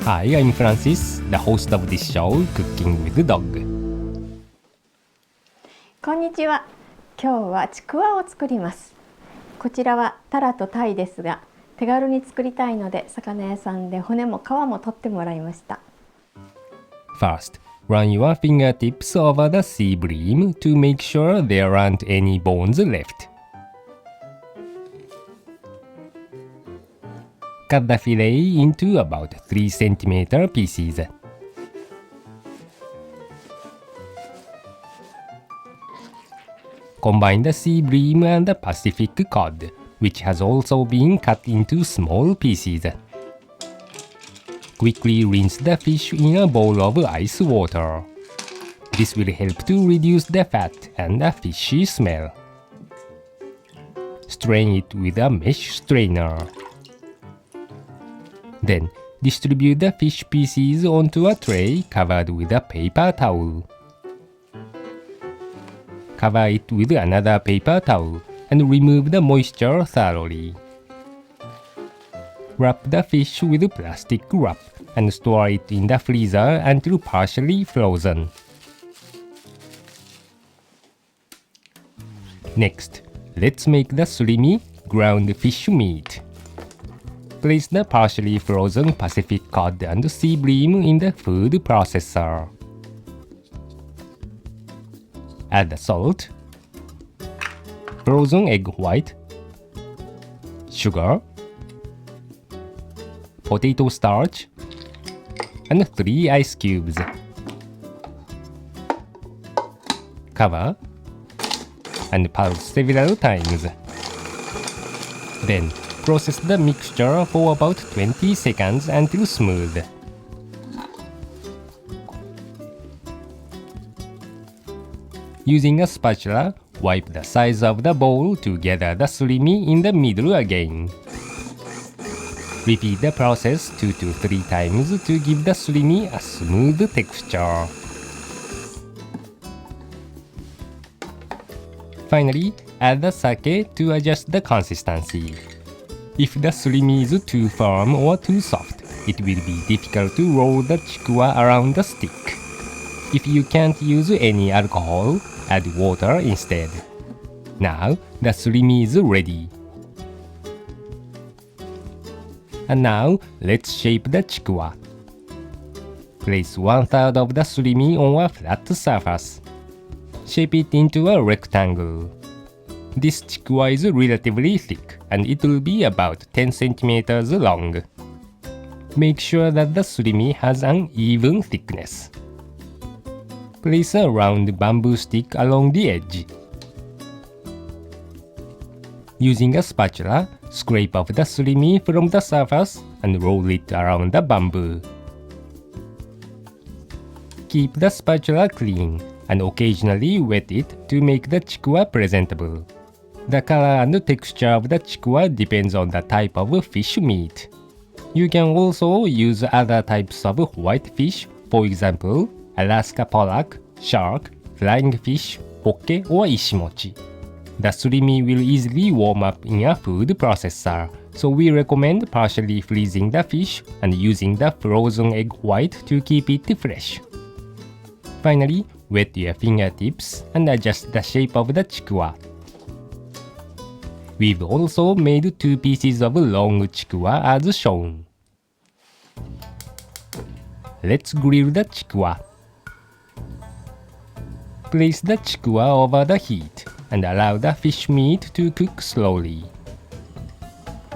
Hi, I'm Francis, the host of this show, Cooking with the Dog. こんにちは。今日はちくわを作ります。こちらはタラとタイですが、手軽に作りたいので魚屋さんで骨も皮も取ってもらいました。First, run your fingertips over the sea bream to make sure there aren't any bones left. Cut the fillet into about 3 cm pieces. Combine the sea bream and the Pacific cod, which has also been cut into small pieces. Quickly rinse the fish in a bowl of ice water. This will help to reduce the fat and the fishy smell. Strain it with a mesh strainer. Then, distribute the fish pieces onto a tray covered with a paper towel. Cover it with another paper towel and remove the moisture thoroughly. Wrap the fish with plastic wrap and store it in the freezer until partially frozen. Next, let's make the surimi, ground fish meat. Place the partially frozen Pacific cod and sea bream in the food processor. Add the salt, frozen egg white, sugar, potato starch, and 3 ice cubes. Cover and pulse several times. Then process the mixture for about 20 seconds until smooth. Using a spatula, wipe the sides of the bowl to gather the surimi in the middle again. Repeat the process 2 to 3 times to give the surimi a smooth texture. Finally, add the sake to adjust the consistency. If the surimi is too firm or too soft, it will be difficult to roll the chiqua around the stick. If you can't use any alcohol, add water instead. Now, the surimi is ready. And now, let's shape the chiqua. Place 1/3 of the surimi on a flat surface. Shape it into a rectangle. This chiqua is relatively thick, and it will be about 10 centimeters long. Make sure that the surimi has an even thickness. Place a round bamboo stick along the edge. Using a spatula, scrape off the surimi from the surface and roll it around the bamboo. Keep the spatula clean and occasionally wet it to make the chiqua presentable. The color and texture of the chiqua depends on the type of fish meat. You can also use other types of white fish, for example, Alaska pollock, shark, flying fish, poke, or ishimochi. The surimi will easily warm up in a food processor, so we recommend partially freezing the fish and using the frozen egg white to keep it fresh. Finally, wet your fingertips and adjust the shape of the chiqua. We've also made 2 pieces of long chiqua as shown. Let's grill the chiqua. Place the chiqua over the heat and allow the fish meat to cook slowly.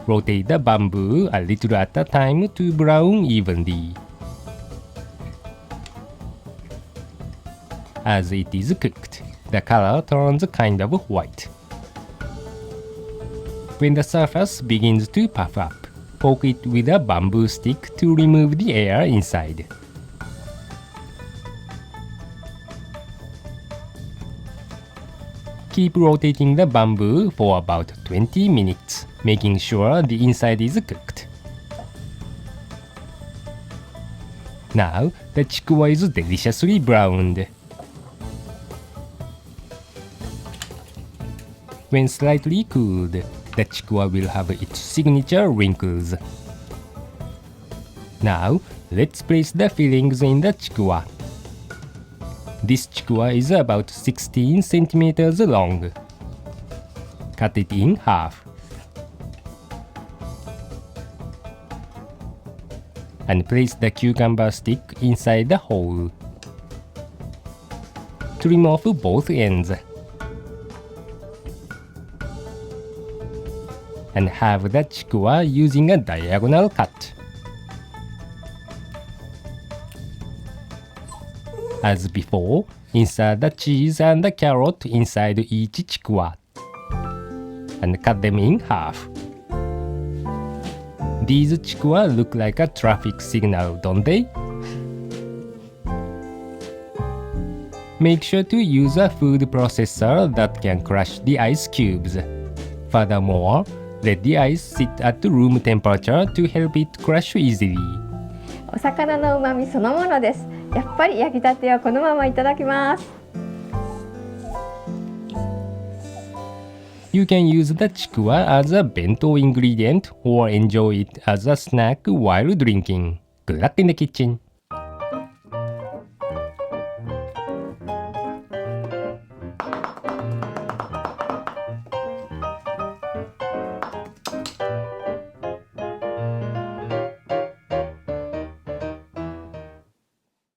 Rotate the bamboo a little at a time to brown evenly. As it is cooked, the color turns kind of white. When the surface begins to puff up, poke it with a bamboo stick to remove the air inside. Keep rotating the bamboo for about 20 minutes, making sure the inside is cooked. Now, the chiqua is deliciously browned. When slightly cooled, the chiqua will have its signature wrinkles. Now, let's place the fillings in the Chiqua. This Chiqua is about 16 centimeters long. Cut it in half. And place the cucumber stick inside the hole. Trim off both ends. And have the Chiqua using a diagonal cut. As before, insert the cheese and the carrot inside each Chiqua and cut them in half. These Chiqua look like a traffic signal, don't they? Make sure to use a food processor that can crush the ice cubes. Furthermore, let the ice sit at room temperature to help it crush easily. お魚の旨味そのものです。やっぱり焼きたてはこのままいただきます。You can use the Chiqua as a bento ingredient or enjoy it as a snack while drinking. Good luck in the kitchen!